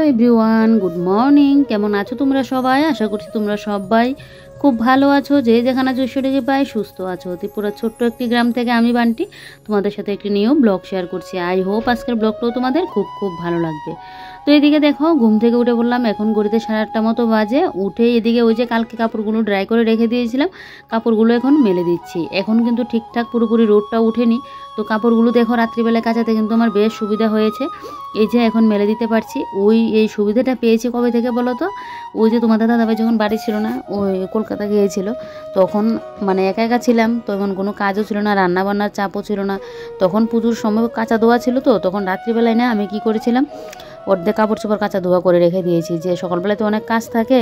Hello everyone, good morning. কেমন আছো তোমরা সবাই? আশা করছি তোমরা সবাই খুব ভালো আছো, যে যেখানে আছো ঈশ্বরকে পাই সুস্থ আছো। ত্রিপুরা ছোট্ট একটি গ্রাম থেকে আমি বান্টি তোমাদের সাথে একটি নিউ ব্লগ শেয়ার করছি। আই হোপ আজকের ব্লগটাও তোমাদের খুব খুব ভালো লাগবে। তো এদিকে দেখো, ঘুম থেকে উঠে বললাম, এখন ঘড়িতে 8:30 মতো বাজে। উঠে এদিকে ওই যে কালকে কাপড়গুলো ড্রাই করে রেখে দিয়েছিলাম, কাপড়গুলো এখন মেলে দিচ্ছি। এখন কিন্তু ঠিকঠাক পুরোপুরি রোদটা উঠেনি, তো কাপড়গুলো দেখো রাত্রিবেলায় কাচাতে কিন্তু আমার বেশ সুবিধা হয়েছে। এই যে এখন মেলে দিতে পারছি। এই সুবিধাটা পেয়েছি কবে থেকে বলো তো? ওই যে তোমাদের দাদাভাই যখন বাড়ি ছিল না, ওই কলকাতা গিয়েছিল, তখন মানে একা একা ছিলাম, তখন কোনো কাজও ছিল না, রান্না বান্নার চাপও ছিল না, তখন পুজোর সময় কাঁচা ধোয়া ছিল। তো তখন রাত্রিবেলায় না আমি কি করেছিলাম, অর্ধেক কাপড় চোপড় কাঁচা ধোয়া করে রেখে দিয়েছি, যে সকালবেলায় তো অনেক কাজ থাকে,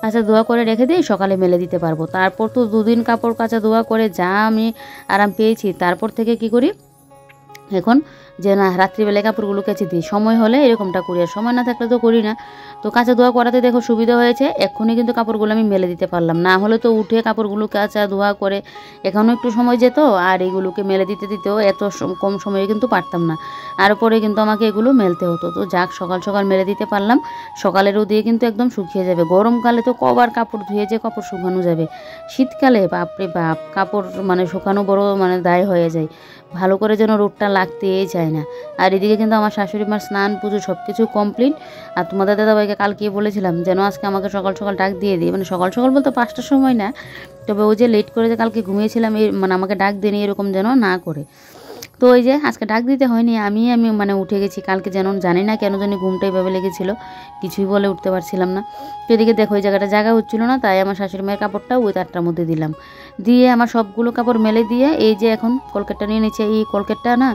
কাঁচা ধোয়া করে রেখে দিয়ে সকালে মেলে দিতে পারবো। তারপর তো 2 দিন কাপড় কাঁচা ধোয়া করে যা আমি আরাম পেয়েছি, তারপর থেকে কি করি এখন, যে না রাত্রিবেলায় কাপড়গুলো কেচে দিই, সময় হলে এরকমটা করি, আর সময় না থাকলে তো করি না। তো কাঁচা ধোয়া করাতে দেখো সুবিধা হয়েছে, এক্ষুনি কিন্তু কাপড়গুলো আমি মেলে দিতে পারলাম। না হলে তো উঠে কাপড়গুলো কাঁচা ধোয়া করে এখনও একটু সময় যেত, আর এগুলোকে মেলে দিতেও এত কম সময়ে কিন্তু পারতাম না, আর পরে কিন্তু আমাকে এগুলো মেলতে হতো। তো যাক, সকাল সকাল মেলে দিতে পারলাম। সকালেরও দিয়ে কিন্তু একদম শুকিয়ে যাবে। গরমকালে তো কবার কাপড় ধুয়ে যে কাপড় শুকানো যাবে, শীতকালে বাপরে বাপ কাপড় মানে শুকানো বড় মানে দায় হয়ে যায়, ভালো করে যেন রোদটা লাগতেই চায় না। আর এদিকে কিন্তু আমার শাশুড়ি মার স্নান পুজো সব কিছু কমপ্লিট। আর তোমাদের দাদাভাইকে কালকে বলেছিলাম যেন আজকে আমাকে সকাল সকাল ডাক দিয়ে দিই, মানে সকাল সকাল বলতে 5টার সময় না, তবে ওই যে লেট করে যে কালকে ঘুমিয়েছিলাম, এই মানে আমাকে ডাক দিয়ে নিয়ে এরকম যেন না করে। তো ওই যে আজকে ডাক দিতে হয়নি, আমি মানে উঠে গেছি। কালকে যেন জানি না কেন জানি ঘুমটা এভাবে লেগেছিল, কিছুই বলে উঠতে পারছিলাম না। তো এদিকে দেখো ওই জায়গা হচ্ছিল না, তাই আমার শাশুড়ি মায়ের কাপড়টা ওই তারটার মধ্যে দিলাম, দিয়ে আমার সবগুলো কাপড় মেলে দিয়ে এই যে এখন কলকেটটা নিয়ে নিচ্ছে। এই কলকেটটা না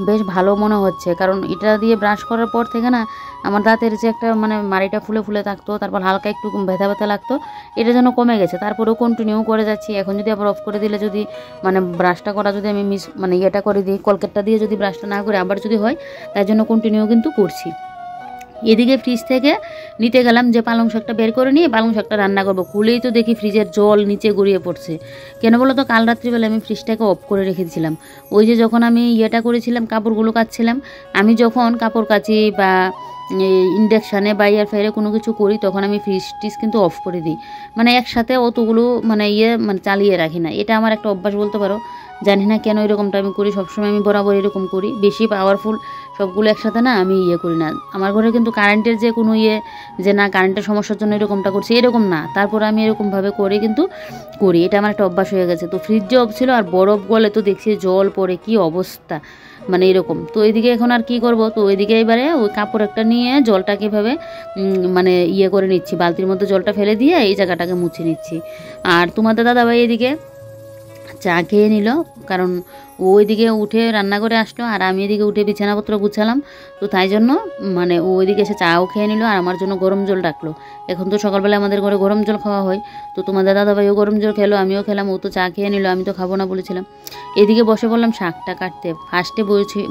বেশ ভালো মনে হচ্ছে, কারণ এটা দিয়ে ব্রাশ করার পর থেকে না আমার দাঁতের যে একটা মানে মাড়িটা ফুলে ফুলে থাকতো, তারপর হালকা একটু ব্যথা ব্যথা লাগতো, এটা যেন কমে গেছে। তারপরেও কন্টিনিউ করে যাচ্ছি। এখন যদি আবার অফ করে দিলে, যদি মানে ব্রাশটা করা যদি আমি মানে ইয়েটা করে দিই, কলকেটটা দিয়ে যদি ব্রাশটা না করে আবার যদি হয়, তাই জন্য কন্টিনিউ কিন্তু করছি। এদিকে ফ্রিজ থেকে নিতে গেলাম যে পালং শাকটা বের করে নিয়ে পালং শাকটা রান্না করবো, খুলেই তো দেখি ফ্রিজের জল নিচে গড়িয়ে পড়ছে। কেন বলো তো? কাল রাত্রিবেলা আমি ফ্রিজটাকে অফ করে রেখেছিলাম। ওই যে যখন আমি ইয়েটা করেছিলাম, কাপড়গুলো কাচছিলাম, আমি যখন কাপড় কাচি বা ইন্ডাকশানে বা এয়ার ফ্রায়ারে কোনো কিছু করি, তখন আমি ফ্রিজ কিন্তু অফ করে দিই, মানে একসাথে অতগুলো মানে মানে চালিয়ে রাখি না। এটা আমার একটা অভ্যাস বলতে পারো, জানি না কেন এরকমটা আমি করি, সবসময় আমি বরাবর এরকম করি। বেশি পাওয়ারফুল সবগুলো একসাথে না আমি করি না। আমার ঘরে কিন্তু কারেন্টের যে কোনো যে না কারেন্টের সমস্যার জন্য এরকমটা করছি এরকম না, তারপর আমি এরকমভাবে করে কিন্তু করি। এটা আমার একটা অভ্যাস হয়ে গেছে। তো ফ্রিজ যে অফ ছিল, আর বরফ গলে তো দেখছি জল পড়ে কি অবস্থা, মানে এরকম। তো এদিকে এখন আর কি করব, তো ওইদিকে এবারে ওই কাপড় একটা নিয়ে জলটাকে এভাবে মানে করে নিচ্ছি, বালতির মধ্যে জলটা ফেলে দিয়ে এই জায়গাটাকে মুছে নিচ্ছি। আর তোমাদের দাদাভাই এদিকে চা খেয়ে নিল, কারণ ওইদিকে উঠে রান্না করে আসলো, আর আমি এদিকে উঠে বিছানাপত্র গুছালাম। তো তাই জন্য মানে ওইদিকে এসে চাও খেয়ে নিল, আর আমার জন্য গরম জল ডাকলো। এখন তো সকালবেলা আমাদের ঘরে গরম জল খাওয়া হয়, তো তোমাদের দাদাভাইও গরম জল খেলো, আমিও খেলাম, ও তো চা খেয়ে নিল, আমি তো খাবো না বলেছিলাম। এদিকে বসে বললাম শাকটা কাটতে। ফার্স্টে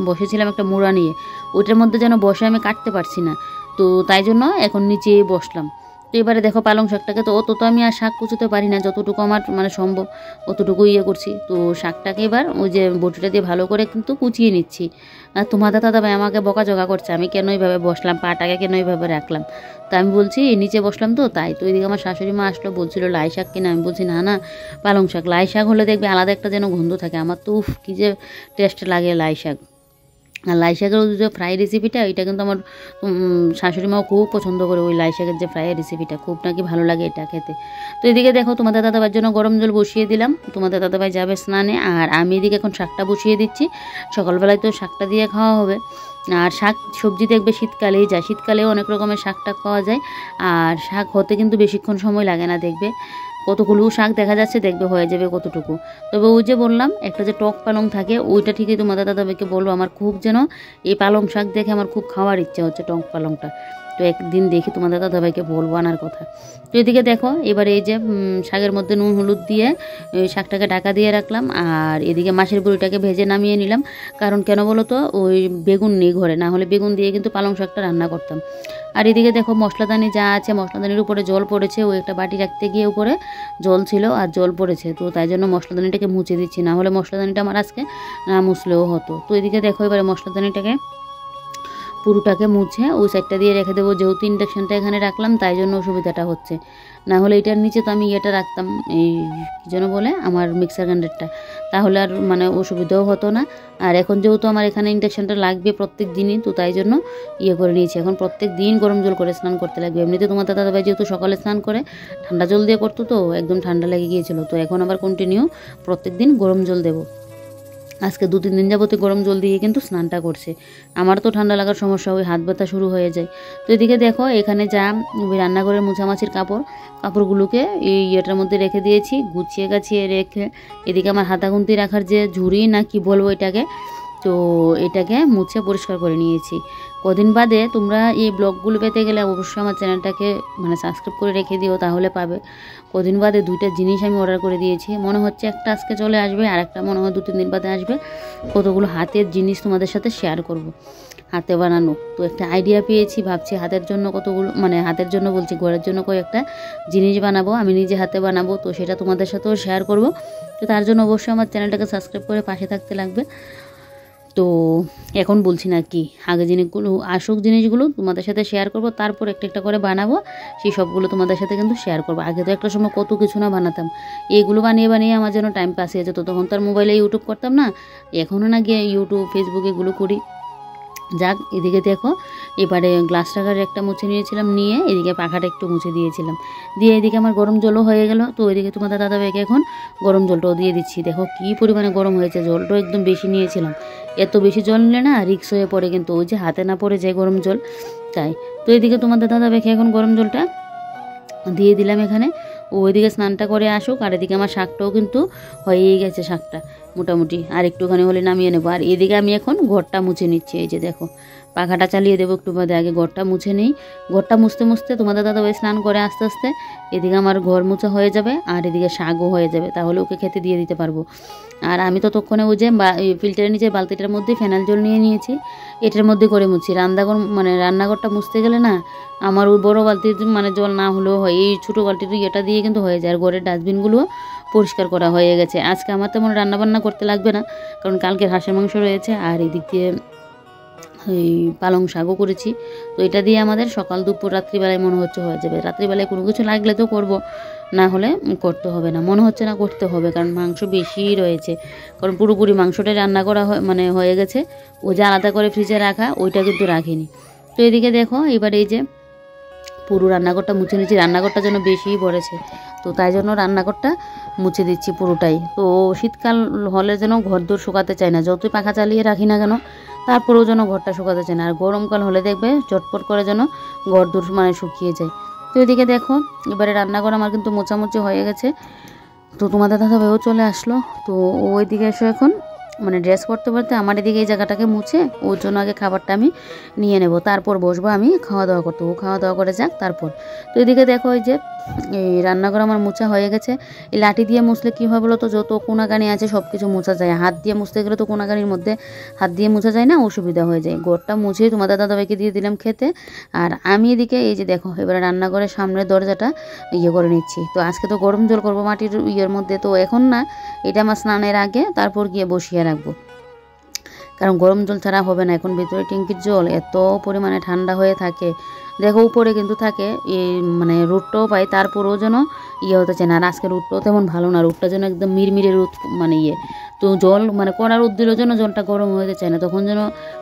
বসেছিলাম একটা মুড়া নিয়ে, ওইটার মধ্যে যেন বসে আমি কাটতে পারছি না, তো তাই জন্য এখন নিচে বসলাম। তো এবারে দেখো পালং শাকটাকে তো অত তো আমি আর শাক কুচোতে পারি না, যতটুকু আমার মানে সম্ভব অতটুকু করছি। তো শাকটাকে এবার ওই যে বটিটা দিয়ে ভালো করে কিন্তু কুচিয়ে নিচ্ছি। আর তোমাদের দাদাভাই আমাকে বকাঝকা করছে, আমি কেন এইভাবে বসলাম, পাটাকে কেন এইভাবে রাখলাম। তো আমি বলছি নিচে বসলাম তো তাই। তো ওইদিকে আমার শাশুড়ি মা আসলো, বলছিল লাই শাক কিনা, আমি বলছি না না পালং শাক। লাই শাক হলে দেখবে আলাদা একটা যেন গন্ধ থাকে, আমার তো কী যে টেস্ট লাগে লাই শাক। আর লাই শাকের যে ফ্রাই রেসিপিটা, এটা কিন্তু আমার শাশুড়ি মাও খুব পছন্দ করে, ওই লাই শাকের যে ফ্রাই রেসিপিটা খুব নাকি ভালো লাগে এটা খেতে। তো এদিকে দেখো তোমাদের দাদাভাইয়ের জন্য গরম জল বসিয়ে দিলাম, তোমাদের দাদাভাই যাবে স্নানে, আর আমি এদিকে এখন শাকটা বসিয়ে দিচ্ছি। সকালবেলায় তো শাকটা দিয়ে খাওয়া হবে। আর শাক সবজি দেখবে শীতকালেই যায়, শীতকালেও অনেক রকমের শাক টাক পাওয়া যায়, আর শাক হতে কিন্তু বেশিক্ষণ সময় লাগে না। দেখবে কতগুলো শাক দেখা যাচ্ছে, দেখবে হয়ে যাবে কতটুকু। তবে ওই যে বললাম একটা যে টক পালং থাকে, ওইটা ঠিকই তোমাদের দাদাভাইকে বলবো, আমার খুব যেন এই পালং শাক দেখে আমার খুব খাওয়ার ইচ্ছা হচ্ছে টক পালংটা। তো একদিন দেখি তোমাদের দাদাভাইকে বলবো আনার কথা। তো এদিকে দেখো এবারে এই যে শাকের মধ্যে নুন হলুদ দিয়ে শাকটাকে ঢাকা দিয়ে রাখলাম, আর এদিকে মাছের বড়িটাকে ভেজে নামিয়ে নিলাম। কারণ কেন বলো তো, ওই বেগুন নেই ঘরে, না হলে বেগুন দিয়ে কিন্তু পালং শাকটা রান্না করতাম। আর এদিকে দেখো মশলাদানি যা আছে, মশলাদানির উপরে জল পড়েছে, ওই একটা বাটি রাখতে গিয়ে উপরে জল ছিল আর জল পড়েছে, তো তাই জন্য মশলাদানিটাকে মুছে দিচ্ছি, না হলে মশলাদানিটা আমার আজকে না মুছলেও হতো। তো এদিকে দেখো এবারে মশলাদানিটাকে পুরোটাকে মুছে ওই সাইডটা দিয়ে রেখে দেবো। যেহেতু ইন্ডাকশানটা এখানে রাখলাম তাই জন্য অসুবিধাটা হচ্ছে, না হলে এটার নিচে তো আমি ইয়েটা রাখতাম, এই কী যেন বলে আমার মিক্সার গ্রাইন্ডারটা, তাহলে আর মানে অসুবিধাও হতো না। আর এখন যেহেতু আমার এখানে ইন্ডাকশানটা লাগবে প্রত্যেক দিনই, তো তাই জন্য ইয়ে করে নিয়েছি। এখন প্রত্যেক দিন গরম জল করে স্নান করতে লাগবে। এমনিতে তোমার দাদাভাই যেহেতু সকালে স্নান করে ঠান্ডা জল দিয়ে করতো, তো একদম ঠান্ডা লেগে গিয়েছিলো, তো এখন আবার কন্টিনিউ প্রত্যেক দিন গরম জল দেবো। আজকে 2-3 দিন যাবতে গরম জল দিয়ে কিন্তু স্নানটা করছে। আমার তো ঠান্ডা লাগার সমস্যা, ওই হাত ব্যথা শুরু হয়ে যায়। তো এদিকে দেখো এখানে যা রান্নাঘরের মোছামাছির কাপড়গুলোকে এই ইয়েটার মধ্যে রেখে দিয়েছি, গুছিয়ে গাছিয়ে রেখে এদিকে আমার হাতাগুন্তি রাখার যে ঝুড়ি না কি বলবো এটাকে, তো এটাকে মুছে পরিষ্কার করে নিয়েছি। কদিন বাদে তোমরা এই ব্লগগুলো পেতে গেলে অবশ্যই আমার চ্যানেলটাকে মানে সাবস্ক্রাইব করে রেখে দিও, তাহলে পাবে। কদিন বাদে 2টা জিনিস আমি অর্ডার করে দিয়েছি, মনে হচ্ছে একটা আজকে চলে আসবে আর একটা মনে হয় 2-3 দিন বাদে আসবে। কতগুলো হাতের জিনিস তোমাদের সাথে শেয়ার করব, হাতে বানানো। তো একটা আইডিয়া পেয়েছি, ভাবছি হাতের জন্য কতগুলো, মানে হাতের জন্য বলছি, ঘরের জন্য কয়েকটা জিনিস বানাবো, আমি নিজে হাতে বানাবো, তো সেটা তোমাদের সাথেও শেয়ার করব। তো তার জন্য অবশ্যই আমার চ্যানেলটাকে সাবস্ক্রাইব করে পাশে থাকতে লাগবে। তো এখন বলছি না কি, আগে জিনিসগুলো আসুক, জিনিসগুলো তোমাদের সাথে শেয়ার করব, তারপর একটা একটা করে বানাবো, সেই সবগুলো তোমাদের সাথে কিন্তু শেয়ার করবো। আগে তো একটা সময় কত কিছু না বানাতাম, এইগুলো বানিয়ে বানিয়ে আমার যেন টাইম পাস হয়ে যেত। তখন তো আর মোবাইলে ইউটিউব করতাম না, এখনও না গিয়ে ইউটিউব ফেসবুক এগুলো করি। যাক, এদিকে দেখো এবারে গ্লাস টাকার একটা মুছে নিয়েছিলাম, নিয়ে এদিকে পাখাটা একটু মুছে দিয়েছিলাম, দিয়ে এদিকে আমার গরম জলও হয়ে গেল। তো ওইদিকে তোমাদের দাদাভাইকে এখন গরম জলটাও দিয়ে দিচ্ছি। দেখো কী পরিমাণে গরম হয়েছে, জলটাও একদম বেশি নিয়েছিলাম। এত বেশি জল নিলে না রিক্স হয়ে পড়ে, কিন্তু ওই যে হাতে না পড়ে যায় গরম জল, তাই। তো এদিকে তোমাদের দাদাভাইকে এখন গরম জলটা দিয়ে দিলাম এখানে। ও ওইদিকে স্নানটা করে আসুক, আর এদিকে আমার শাকটাও কিন্তু হয়েই গেছে, শাকটা মোটামুটি আর একটুখানি হলে নামিয়ে নেবো। আর এদিকে আমি এখন ঘরটা মুছে নিচ্ছি, এই যে দেখো পাখাটা চালিয়ে দেবো একটু বাদে, আগে ঘরটা মুছে নিই। ঘরটা মুছতে মুছতে তোমাদের দাদাভাই স্নান করে আস্তে আস্তে এদিকে আমার ঘর মুছা হয়ে যাবে, আর এদিকে শাকও হয়ে যাবে, তাহলে ওকে খেতে দিয়ে দিতে পারবো। আর আমি ততক্ষণে ওই যে ফিল্টারের নিচে বালতিটার মধ্যে ফেনাল জল নিয়ে নিয়েছি, এটার মধ্যে করে মুছি। রান্নাঘরটা মুছতে গেলে না আমার ওই বড়ো বালতির মানে জল না হলেও হয়, এই ছোটো বালতির এটা দিয়ে কিন্তু হয়ে যায়। আর ঘরের ডাস্টবিনগুলো পরিষ্কার করা হয়ে গেছে। আজকে আমার তেমন রান্নাবান্না করতে লাগবে না, কারণ কালকের হাঁসের মাংস রয়েছে, আর এদিক দিয়ে এই পালং শাকও করেছি। তো এটা দিয়ে আমাদের সকাল দুপুর রাত্রিবেলায় মনে হচ্ছে হয়ে যাবে। রাত্রিবেলায় কোনো কিছু লাগলে তো করব, না হলে করতে হবে না, মনে হচ্ছে না করতে হবে, কারণ মাংস বেশি রয়েছে। কারণ পুরোপুরি মাংসটাই রান্না করা মানে হয়ে গেছে, ও যে আলাদা করে ফ্রিজে রাখা ওইটা কিন্তু রাখিনি। তো এদিকে দেখো এবার এই যে পুরো রান্নাঘরটা মুছে নিচ্ছি, রান্নাঘরটা যেন বেশিই পড়েছে, তো তাই জন্য রান্নাঘরটা মুছে দিচ্ছি পুরোটাই। তো শীতকাল হলে যেন ঘরদোর শুকাতে চায় না, যতই পাখা চালিয়ে রাখি না কেন তারপরেও যেন ঘরটা শুকাতে চায় না। আর গরমকাল হলে দেখবে চটপট করে যেন ঘরদোর মানে শুকিয়ে যায়। তো এদিকে দেখো এবারে রান্নাঘর আমার কিন্তু মোছামুছি হয়ে গেছে। তো তোমাদের দাদাভাইও চলে আসলো, তো ওইদিকে এসে এখন মানে ড্রেস করতে করতে আমার এদিকে এই জায়গাটাকে মুছে ওর জন্য আগে খাবারটা আমি নিয়ে নেব, তারপর বসবো আমি খাওয়া দাওয়া করতে। ও খাওয়া দাওয়া করে যাক তারপর। তো এদিকে দেখো ওই যে এই রান্নাঘর আমার মোছা হয়ে গেছে। এই লাঠি দিয়ে মুছলে কী হয় বলো তো, যত কোনাকানি আছে সব কিছু মোছা যায়। হাত দিয়ে মুছতে গেলে তো কোনাকানির মধ্যে হাত দিয়ে মোছা যায় না, অসুবিধা হয়ে যায়। ঘরটা মুছে তোমাদের দাদাভাইকে দিয়ে দিলাম খেতে, আর আমি এদিকে এই যে দেখো এবারে রান্নাঘরের সামনের দরজাটা ইয়ে করে নিচ্ছি। তো আজকে তো গরম জল করবো মাটির ইয়ের মধ্যে, তো এখন না, এটা আমার স্নানের আগে তারপর গিয়ে বসিয়ে রাখবো, কারণ গরম জল ছাড়া হবে না। এখন ভেতরে ট্যাঙ্কির জল এত পরিমাণে ঠান্ডা হয়ে থাকে, দেখো উপরে কিন্তু থাকে এই মানে রোদটাও পাই, তারপরেও যেন ইয়ে হতে চায় না। আর আজকে রোদটাও তেমন ভালো না, রোদটা যেন একদম মিরমিরে রোদ মানে ইয়ে, তো জল মানে কড়া রোদ দিলেও যেন জলটা গরম হতে চায় না, তখন যেন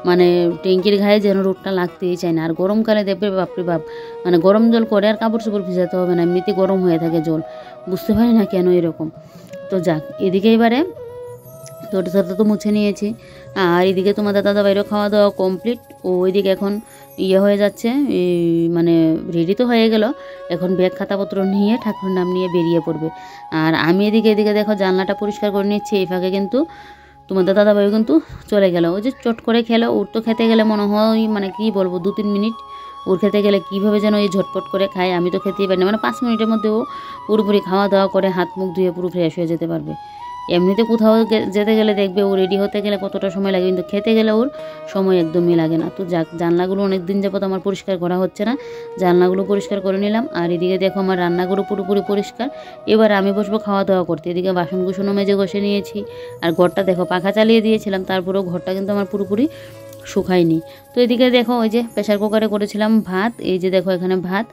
মানে ট্যাঙ্কির গায়ে যেন রোদটা লাগতেই চায় না। আর গরমকালে দেখবে বাপরে বাপ, মানে গরম জল করে আর কাপড় চোপড় ভিজাতে হবে না, এমনিতে গরম হয়ে থাকে জল, বুঝতে পারি না কেন এরকম। তো যাক, এদিকে এবারে তোটা তো মুছে নিয়েছি, আর এদিকে তোমাদের দাদাভাইরও খাওয়া দাওয়া কমপ্লিট। ও ওইদিকে এখন ইয়ে হয়ে যাচ্ছে, মানে রেডি তো হয়ে গেল, এখন ব্যাগ খাতাপত্র নিয়ে ঠাকুরের নাম নিয়ে বেরিয়ে পড়বে। আর আমি এদিকে দেখো জানলাটা পরিষ্কার করে নিচ্ছি, এই ফাঁকে কিন্তু তোমাদের দাদাভাইও কিন্তু চলে গেল। ওই যে চট করে খেলো, ওর তো খেতে গেলে মনে হয় মানে কি বলবো 2-3 মিনিট, ওর খেতে গেলে কীভাবে যেন এই ঝটপট করে খায়, আমি তো খেতেই পারি না, মানে 5 মিনিটের মধ্যে ও পুরোপুরি খাওয়া দাওয়া করে হাত মুখ ধুয়ে পুরো ফ্রেশ হয়ে যেতে পারবে। এমনিতে কোথাও যেতে গেলে দেখবে ও রেডি হতে গেলে কতটা সময় লাগে, কিন্তু খেতে গেলে ওর সময় একদমই লাগে না। তো যাক, জানলাগুলো অনেক দিন যাবত আমার পরিষ্কার করা হচ্ছে না, জানলাগুলো পরিষ্কার করে নিলাম। আর এদিকে দেখো আমার রান্নাঘরও পুরোপুরি পরিষ্কার। এবার আমি বসবো খাওয়া দাওয়া করতে। এদিকে বাসনকুসনও মেজে ঘষে নিয়েছি, আর ঘরটা দেখো পাখা চালিয়ে দিয়েছিলাম, তারপরেও ঘরটা কিন্তু আমার পুরোপুরি শুকায়নি। তো এদিকে দেখো ওই যে প্রেশার কুকারে করেছিলাম ভাত, এই যে দেখো এখানে ভাত,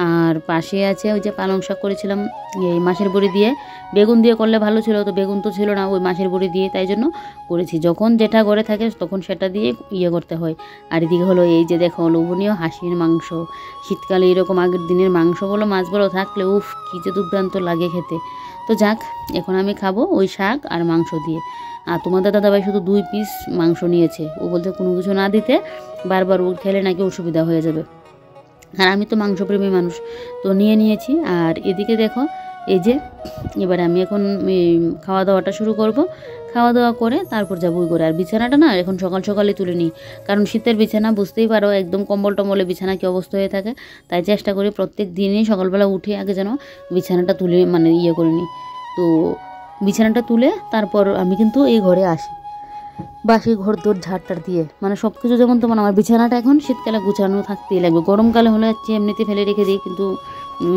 আর পাশে আছে ওই যে পালং শাক করেছিলাম এই মাছের বড়ি দিয়ে। বেগুন দিয়ে করলে ভালো ছিল, তো বেগুন তো ছিল না, ওই মাছের বড়ি দিয়ে তাই জন্য করেছি। যখন যেটা ঘরে থাকে তখন সেটা দিয়ে করতে হয়। আর এদিকে হলো এই যে দেখো লোভনীয় হাঁসের মাংস। শীতকালে এরকম আগের দিনের মাংস বলো মাছ বলো থাকলে উফ কী যে দুর্দান্ত লাগে খেতে। তো যাক, এখন আমি খাবো ওই শাক আর মাংস দিয়ে। আর তোমাদের দাদাভাই শুধু 2 পিস মাংস নিয়েছে, ও বলতে কোনো কিছু না দিতে, বারবার ও খেলে নাকি অসুবিধা হয়ে যাবে। আর আমি তো মাংসপ্রেমী মানুষ, তো নিয়েছি। আর এদিকে দেখো এই যে এবারে আমি এখন খাওয়া দাওয়াটা শুরু করব। খাওয়া দাওয়া করে তারপর যাবো ওই করে। আর বিছানাটা না এখন সকাল সকালে তুলে নিই, কারণ শীতের বিছানা বুঝতেই পারো একদম কম্বল টম্বলে বিছানা কী অবস্থা হয়ে থাকে। তাই চেষ্টা করি প্রত্যেক দিনই সকালবেলা উঠে আগে যেন বিছানাটা তুলে মানে করে নিই। তো বিছানাটা তুলে তারপর আমি কিন্তু এই ঘরে আসি, বাসি ঘর দৌড় ঝাড়টার দিয়ে, মানে সব কিছু যেমন তেমন। আমার বিছানাটা এখন শীতকালে গুছানো থাকতেই লাগবে, গরমকালে হলে হচ্ছে এমনিতে ফেলে রেখে দিই, কিন্তু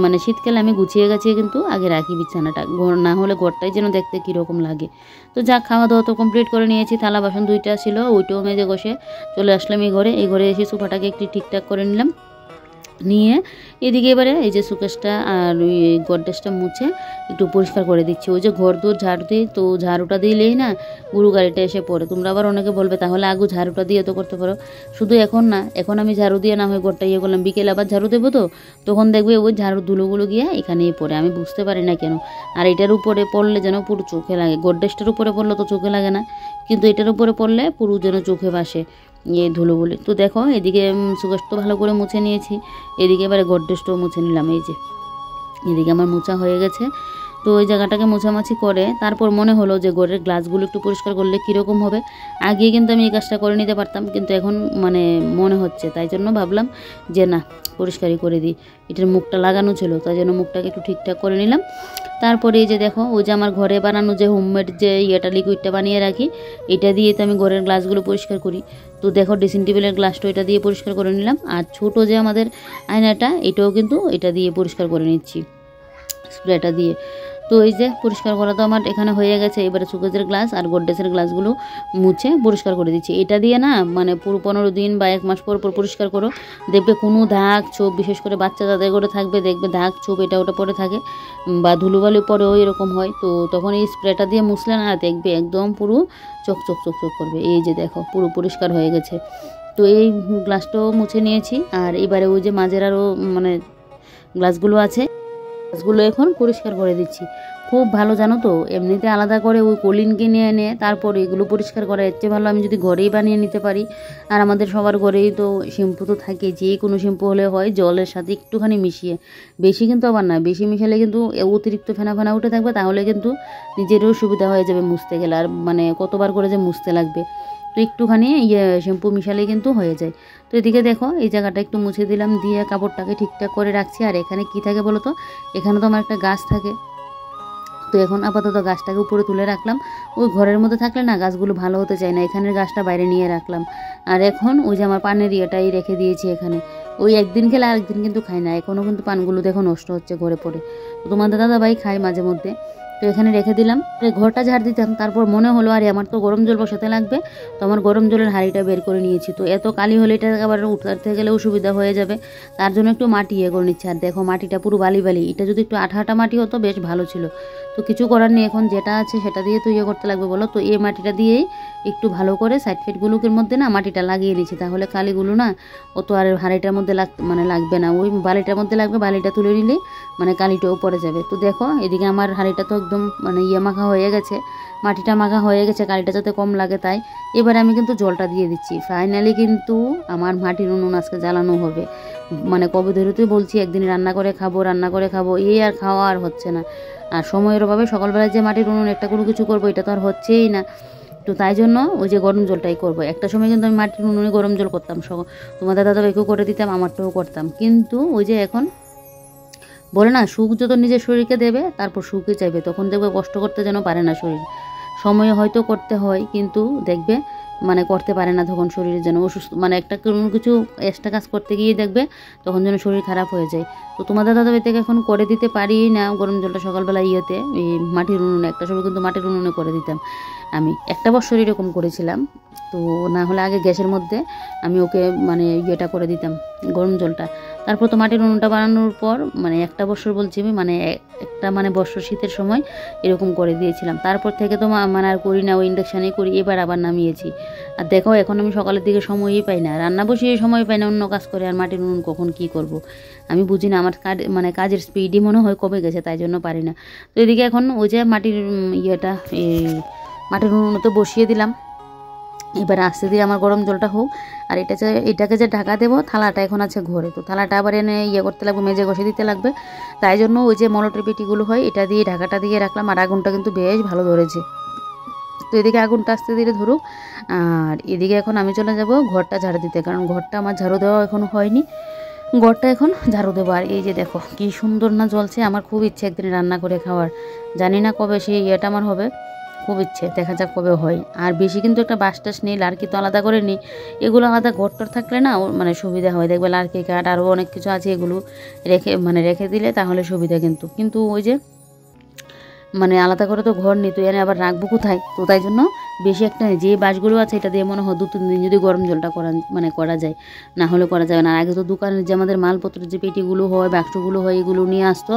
মানে শীতকালে আমি গুছিয়ে গাছিয়ে কিন্তু আগে রাখি বিছানাটা, ঘর না হলে ঘরটাই যেন দেখতে কীরকম লাগে। তো যা খাওয়া দাওয়া তো কমপ্লিট করে নিয়েছি, থালা বাসন 2টা ছিল, ওইটাও মেজে ঘষে চলে আসলাম এই ঘরে। এই ঘরে এসে সোফাটাকে একটু ঠিকঠাক করে নিলাম, নিয়ে এদিকে এবারে এই যে সুকেশটা আর ওই গডরেজটা মুছে একটু পরিষ্কার করে দিচ্ছি। ওই যে ঘর দূর ঝাড়ু দিই, তো ঝাড়ুটা দিলেই না গুরু গাড়িটা এসে পড়ে। তোমরা আবার অনেকে বলবে তাহলে আগু ঝাড়ুটা দিয়ে তো করতে পারো, শুধু এখন না, এখন আমি ঝাড়ু দিয়ে না হয় ঘরটা করলাম, বিকেল আবার ঝাড়ু দেবো, তো তখন দেখবে ওই ঝাড়ু ধুলোগুলো গিয়ে এখানেই পড়ে, আমি বুঝতে পারি না কেন। আর এটার উপরে পড়লে যেন পুরো চোখে লাগে, গডরেজটার উপরে পড়লে তো চোখে লাগে না, কিন্তু এটার উপরে পড়লে পুরো যেন চোখে বাসে ধুলো বলে। তো দেখো এদিকে সুকেশ তো ভালো করে মুছে নিয়েছি, এদিকে এবারে গডরেজটাও মুছে নিলাম। এই যে এদিকে আমার মোছা হয়ে গেছে। তো ওই জায়গাটাকে মোছামাছি করে তারপর মনে হলো যে ঘরের গ্লাসগুলো একটু পরিষ্কার করলে কীরকম হবে। আগে কিন্তু আমি এই কাজটা করে নিতে পারতাম, কিন্তু এখন মানে মনে হচ্ছে, তাই জন্য ভাবলাম যে না পরিষ্কারই করে দিই। এটার মুখটা লাগানো ছিল, তাই জন্য মুখটাকে একটু ঠিকঠাক করে নিলাম। তারপরে এই যে দেখো ওই যে আমার ঘরে বানানো যে হোমমেড যে লিকুইডটা বানিয়ে রাখি, এটা দিয়ে তো আমি ঘরের গ্লাসগুলো পরিষ্কার করি। তো দেখো ড্রেসিং টেবিলের গ্লাসটা এটা দিয়ে পরিষ্কার করে নিলাম। আর ছোট যে আমাদের আয়নাটা, এটাও কিন্তু এটা দিয়ে পরিষ্কার করে নিচ্ছি স্প্রেটা দিয়ে। তো এই যে পরিষ্কার করা তো আমার এখানে হয়ে গেছে। এবারে সুকেজের গ্লাস আর গডরেজের গ্লাসগুলো মুছে পরিষ্কার করে দিচ্ছি। এটা দিয়ে না মানে পুরো 15 দিন বা 1 মাস পর পর পরিষ্কার করো, দেখবে কোনো দাগ ছোপ, বিশেষ করে বাচ্চা যাদের করে থাকবে দেখবে দাগ ছোপ এটা ওটা পরে থাকে, বা ধুলোবালি পরেও এরকম হয়। তো তখন এই স্প্রেটা দিয়ে মুছলে না দেখবে একদম পুরো চকচক করবে। এই যে দেখো পুরো পরিষ্কার হয়ে গেছে। তো এই গ্লাসটাও মুছে নিয়েছি। আর এবারে ওই যে মাঝের আরও মানে গ্লাসগুলো আছে, গ্লাসগুলো এখন পরিষ্কার করে দিচ্ছি। খুব ভালো জানো তো, এমনিতে আলাদা করে ওই কলিন কিনে এনে তারপর এগুলো পরিষ্কার করা, এর চেয়ে ভালো আমি যদি ঘরেই বানিয়ে নিতে পারি। আর আমাদের সবার ঘরেই তো শ্যাম্পু তো থাকে, যে কোনো শ্যাম্পু হলে হয় জলের সাথে একটুখানি মিশিয়ে, বেশি কিন্তু আবার না, বেশি মিশালে কিন্তু অতিরিক্ত ফেনা উঠে থাকবে, তাহলে কিন্তু নিজেরও সুবিধা হয়ে যাবে মুছতে গেলে, আর মানে কতবার করে যে মুছতে লাগবে। তো একটুখানি শ্যাম্পু মিশালেই কিন্তু হয়ে যায়। তো এদিকে দেখো এই জায়গাটা একটু মুছে দিলাম, দিয়ে কাপড়টাকে ঠিকঠাক করে রাখছি। আর এখানে কি থাকে বলো তো, এখানে তো আমার একটা গাছ থাকে, তো এখন আপাতত গাছটাকে উপরে তুলে রাখলাম। ওই ঘরের মধ্যে থাকলে না গাছগুলো ভালো হতে চায় না, এখানের গাছটা বাইরে নিয়ে রাখলাম। আর এখন ওই যে আমার পানের ইয়েটাই রেখে দিয়েছি এখানে, ওই একদিন খেলে আরেকদিন কিন্তু খাই না, এখনও কিন্তু পানগুলো দেখো নষ্ট হচ্ছে ঘরে পড়ে। তো তোমাদের দাদাভাই খায় মাঝে মধ্যে, তো এখানে রেখে দিলাম। ঘরটা ঝাড় দিতাম, তারপর মনে হলো আরে আমার তো গরম জল বসাতে লাগবে, তো আমার গরম জলের হাঁড়িটা বের করে নিয়েছি। তো এত কালি হলে এটা আবার উঠাতে গেলে অসুবিধা হয়ে যাবে, তার জন্য একটু মাটি করে নিচ্ছে। আর দেখো মাটিটা পুরো বালি, এটা যদি একটু আঠা মাটি হতো বেশ ভালো ছিল। তো কিছু করার নেই, এখন যেটা আছে সেটা দিয়ে তো করতে লাগবে বলো। তো এই মাটিটা দিয়েই একটু ভালো করে সাইড ফেটগুলোর মধ্যে না মাটিটা লাগিয়ে নিয়েছি, তাহলে কালিগুলো না অত আর হাঁড়িটার মধ্যে লাগবে না, ওই বালিটার মধ্যে লাগবে, বালিটা তুলে নিলেই মানে কালিটাও পড়ে যাবে। তো দেখো এদিকে আমার হাঁড়িটা তো একদম মানে মাখা হয়ে গেছে, মাটিটা মাখা হয়ে গেছে, কালিটা যাতে কম লাগে তাই। এবারে আমি কিন্তু জলটা দিয়ে দিচ্ছি। ফাইনালি কিন্তু আমার মাটির উনুন আজকে জ্বালানো হবে, মানে কবে ধরেতেই বলছি একদিন রান্না করে খাবো, এই আর খাওয়া আর হচ্ছে না। আর সময়ের অভাবে সকালবেলায় যে মাটির উনুন একটা কোনো কিছু করবো এটা তো আর হচ্ছেই না। তো তাই জন্য ওই যে গরম জলটাই করবো। একটা সময় কিন্তু আমি মাটির উনুনে গরম জল করতাম, তোমাদের দাদাভাইকেও করে দিতাম, আমারটাও করতাম। কিন্তু ওই যে এখন বলে না সুখ যত নিজের শরীরকে দেবে তারপর সুখই চাইবে, তখন দেখবে কষ্ট করতে যেন পারে না শরীর। সময় হয়তো করতে হয়, কিন্তু দেখবে মানে করতে পারে না, তখন শরীরের যেন অসুস্থ, মানে একটা কোনো কিছু এক্সট্রা কাজ করতে গিয়ে দেখবে তখন যেন শরীর খারাপ হয়ে যায়। তো তোমাদের দাদাভাই থেকে এখন করে দিতে পারি না গরম জলটা সকালবেলা ইয়েতে, এই মাটির উনুনে, একটা সময় কিন্তু মাটির উনুনে করে দিতাম আমি, একটা বছর এরকম করেছিলাম। তো না হলে আগে গ্যাসের মধ্যে আমি ওকে মানে ইয়েটা করে দিতাম গরম জলটা। তারপর তো মাটির উনুনটা বানানোর পর মানে একটা বছর বলছি আমি, মানে একটা মানে বছর শীতের সময় এরকম করে দিয়েছিলাম। তারপর থেকে তো মানে আর করি না, ওই ইন্ডাকশানেই করি, এবার আবার নামিয়েছি। আর দেখো এখন আমি সকালের দিকে সময়ই পাই না, রান্না বসিয়ে সময় পাই না, অন্য কাজ করে। আর মাটির উনুন কখন কি করব আমি বুঝি না, আমার মানে কাজের স্পিডই মনে হয় কমে গেছে, তাই জন্য পারি না। তো এদিকে এখন ওই যে মাটির ইয়েটা এই মাটির উনুনে তো বসিয়ে দিলাম, এবার আস্তে দিয়ে আমার গরম জলটা হোক। আর এটাকে যে ঢাকা দেবো, থালাটা এখন আছে ঘরে, তো থালাটা আবার এনে ইয়ে করতে লাগবে, মেজে ঘষে দিতে লাগবে। তাই জন্য ওই যে মলটের পেটিগুলো হয় এটা দিয়ে ঢাকাটা দিয়ে রাখলাম। আর আগুনটা কিন্তু বেশ ভালো ধরেছে। তো এদিকে আগুনটা আস্তে ধীরে ধরুক। আর এদিকে এখন আমি চলে যাব ঘরটা ঝাড়ু দিতে, কারণ ঘরটা আমার ঝাড়ু দেওয়া এখনও হয়নি, ঘরটা এখন ঝাড়ু দেবো। আর এই যে দেখো কি সুন্দর না জ্বলছে, আমার খুব ইচ্ছে একদিন রান্না করে খাওয়ার, জানি না কবে সেই ইয়েটা আমার হবে, খুব ইচ্ছে, দেখা যাক কবে হয়। আর বেশি কিন্তু একটা বাঁশ টাস নেই, লাড়কি তো আলাদা করে নিই, এগুলো আলাদা ঘরটর থাকলে না মানে সুবিধা হয়, দেখবে লাড়কি কাঠ আরও অনেক কিছু আছে, এগুলো রেখে দিলে তাহলে সুবিধা। কিন্তু ওই যে মানে আলাদা করে তো ঘর নেই, তো এনে আবার রাখবো কোথায়, তো তাই জন্য বেশি একটা নেই, যে বাঁশগুলো আছে এটা দিয়ে মনে হয় 2-3 দিন যদি গরম জলটা করা যায়, না হলে করা যাবে না। আগে তো দোকানের যে আমাদের মালপত্রের যে পেটিগুলো হয়, বাক্সগুলো হয়, এগুলো নিয়ে আসতো,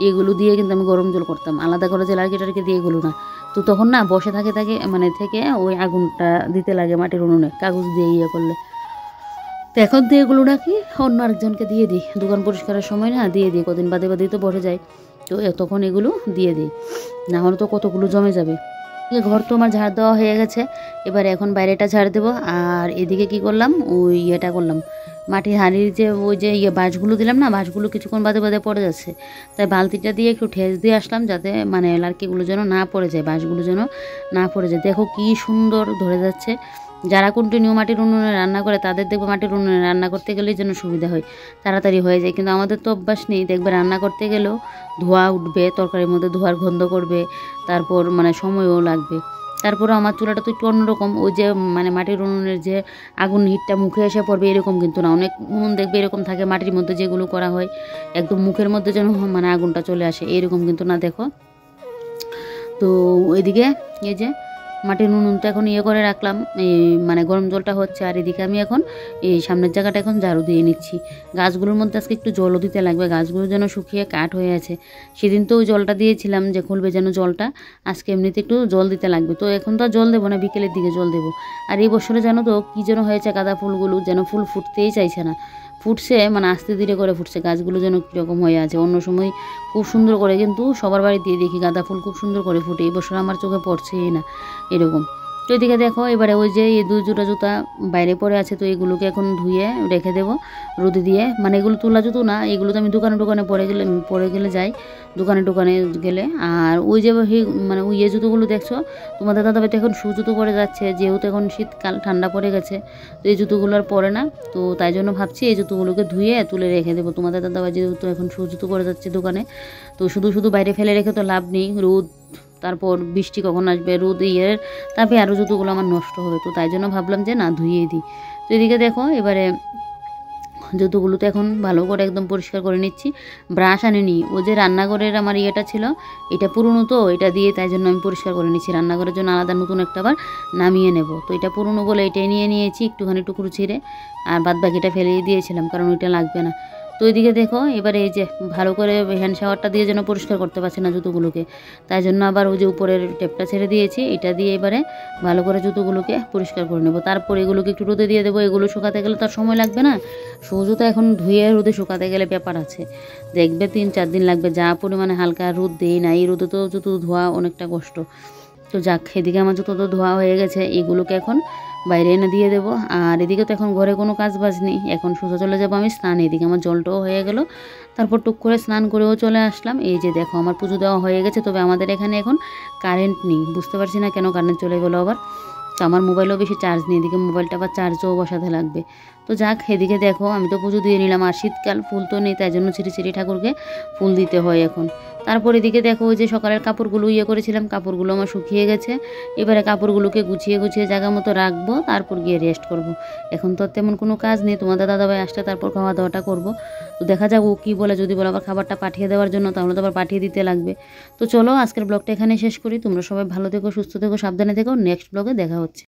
এগুলো দিয়ে কিন্তু আমি গরম জল করতাম, আলাদা করে যে লাড়কি টাড়কি দিয়ে এগুলো না। তো তখন না বসে থেকে ওই আগুনটা দিতে লাগে মাটির উনুনে, কাগজ দিয়ে ইয়ে করলে। তো এখন দিয়ে এগুলো নাকি অন্য আরেকজনকে দিয়ে দিই, দোকান পরিষ্কারের সময় না দিয়ে দিই, কদিন বাদে তো বসে যায়, তো তখন এগুলো দিয়ে দিই, না হলে তো কতগুলো জমে যাবে। ঘর তো আমার ঝাড় দেওয়া হয়ে গেছে, এবারে এখন বাইরেটা ঝাড় দেবো। আর এদিকে কি করলাম, ওই ইয়েটা করলাম, মাটির হাঁড়ির যে ওই যে বাঁশগুলো দিলাম না, বাঁশগুলো কিছুক্ষণ বাদে পড়ে যাচ্ছে, তাই বালতিটা দিয়ে একটু ঠেস দিয়ে আসলাম, যাতে মানে লাড়কিগুলো যেন না পড়ে যায়, বাঁশগুলো যেন না পড়ে যায়। দেখো কি সুন্দর ধরে যাচ্ছে। যারা কন্টিনিউ মাটির উনুনে রান্না করে তাদের দেখবে মাটির উনুনে রান্না করতে গেলেই যেন সুবিধা হয়, তাড়াতাড়ি হয়ে যায়। কিন্তু আমাদের তো অভ্যাস নেই, দেখবে রান্না করতে গেলেও ধোঁয়া উঠবে, তরকারির মধ্যে ধোঁয়ার গন্ধ করবে, তারপর মানে সময়ও লাগবে। তারপরে আমার চুলাটা তো একটু অন্যরকম, ওই যে মানে মাটির উনুনের যে আগুন হিটটা মুখে এসে পড়বে এরকম কিন্তু না, অনেক উনুন দেখবে এরকম থাকে মাটির মধ্যে যেগুলো করা হয়, একদম মুখের মধ্যে যেন মানে আগুনটা চলে আসে, এরকম কিন্তু না। দেখো তো এদিকে এই যে মাটির উনুনটা এখন ইয়ে করে রাখলাম, এই মানে গরম জলটা হচ্ছে। আর এদিকে আমি এখন এই সামনের জায়গাটা এখন ঝাড়ু দিয়ে নিচ্ছি। গাছগুলোর মধ্যে আজকে একটু জলও দিতে লাগবে, গাছগুলো যেন শুকিয়ে কাঠ হয়ে আছে। সেদিন তো ওই জলটা দিয়েছিলাম যে খুলবে যেন জলটা, আজকে এমনিতে একটু জল দিতে লাগবে। তো এখন তো আর জল দেবো না, বিকেলের দিকে জল দেবো। আর এই বছরে জানো তো কী যেন হয়েছে, গাঁদা ফুলগুলো যেন ফুল ফুটতেই চাইছে না, ফুটছে মানে আস্তে ধীরে করে ফুটছে, গাছগুলো যেন কীরকম হয়ে আছে। অন্য সময় খুব সুন্দর করে কিন্তু সবার বাড়িতে দেখি গাঁদা ফুল খুব সুন্দর করে ফুটে, এই বছর আমার চোখে পড়ছেই না এরকম। তো এদিকে দেখো এবারে ওই যে এই 2 জোড়া জুতা বাইরে পড়ে আছে, তো এগুলোকে এখন ধুয়ে রেখে দেবো রোদে দিয়ে। মানে এগুলো তোলা জুতো না, এগুলো তো আমি দোকানে পরে গেলে যাই, দোকানে গেলে। আর ওই যে মানে ওই জুতোগুলো দেখছো, তোমাদের দাদাভাই তো এখন জুতো পরে যাচ্ছে, যেহেতু এখন শীতকাল ঠান্ডা পড়ে গেছে, তো এই জুতোগুলো আর পরে না। তো তাই জন্য ভাবছি এই জুতোগুলোকে ধুয়ে তুলে রেখে দেবো। তোমাদের দাদাভাই যেহেতু এখন জুতো পরে যাচ্ছে দোকানে, তো শুধু বাইরে ফেলে রেখে তো লাভ নেই, রোদ তারপর বৃষ্টি কখন আসবে, রোদ তারপরে আরও জুতোগুলো আমার নষ্ট হবে। তো তাই জন্য ভাবলাম যে না ধুয়েই দিই। তো এদিকে দেখো এবারে জুতোগুলো তো এখন ভালো করে একদম পরিষ্কার করে নিচ্ছি। ব্রাশ আনিনি, ও যে রান্নাঘরের আমার ইয়েটা ছিল, এটা পুরনো তো, এটা দিয়ে তাই জন্য আমি পরিষ্কার করে নিচ্ছি। রান্নাঘরের জন্য আলাদা নতুন একটা আবার নামিয়ে নেব, তো এটা পুরনো বলে এটাই নিয়েছি, একটুখানি টুকরো ছিঁড়ে, আর বাদ বাকিটা ফেলেই দিয়েছিলাম কারণ ওইটা লাগবে না। তো এদিকে দেখো এবারে এই যে ভালো করে হ্যান্ড শাওয়ারটা দিয়ে যেন পরিষ্কার করতে পারছি না জুতোগুলোকে, তাই জন্য আবার ওই যে উপরের টেপটা ছেড়ে দিয়েছি, এটা দিয়ে এবারে ভালো করে জুতোগুলোকে পরিষ্কার করে নেবো। তারপর এগুলোকে একটু রোদে দিয়ে দেবো, এগুলো শুকাতে গেলে তার সময় লাগবে না, জুতো এখন ধুয়ে রোদে শুকাতে গেলে ব্যাপার আছে, দেখবে 3-4 দিন লাগবে, যা পরিমাণে হালকা রোদ দেই না, এই রোদে তো জুতো ধোয়া অনেকটা কষ্ট। তো যাক, এদিকে আমার জুতো তো ধোয়া হয়ে গেছে, এগুলোকে এখন বাইরে এনে দিয়ে দেবো। আর এদিকে তো এখন ঘরে কোনো কাজ বাজ নেই, এখন সোজা চলে যাবো আমি স্নান। এদিকে আমার জলটাও হয়ে গেল, তারপর টুক করে স্নান করেও চলে আসলাম। এই যে দেখো আমার পুজো দেওয়া হয়ে গেছে, তবে আমাদের এখানে এখন কারেন্ট নেই, বুঝতে পারছি না কেন কারেন্ট চলে গেলো আবার। তো আমার মোবাইলও বেশি চার্জ নেই, এদিকে মোবাইলটা আবার চার্জও বসাতে লাগবে। তো যাক, এদিকে দেখো আমি তো পুজো দিয়ে নিলাম, আর শীতকাল ফুল তো নেই, তাই জন্য শ্রী ঠাকুরকে ফুল দিতে হয় এখন। তারপর এদিকে দেখো ওই যে সকালের কাপড়গুলো করেছিলাম, কাপড়গুলো আমার শুকিয়ে গেছে। এবারে কাপড়গুলোকে গুছিয়ে গুছিয়ে জায়গা মতো রাখবো, তারপর গিয়ে রেস্ট করব। এখন তো তেমন কোনো কাজ নেই, তোমাদের দাদাভাই আসলে তারপর খাওয়া দাওয়াটা করবো। তো দেখা যাক ও কী বলে, যদি বলে আবার খাবারটা পাঠিয়ে দেওয়ার জন্য তাহলে তো আবার পাঠিয়ে দিতে লাগবে। তো চলো আজকের ব্লগটা এখানে শেষ করি। তোমরা সবাই ভালো থেকো, সুস্থ থেকো, সাবধানে থেকো। নেক্সট ব্লগে দেখা হচ্ছে।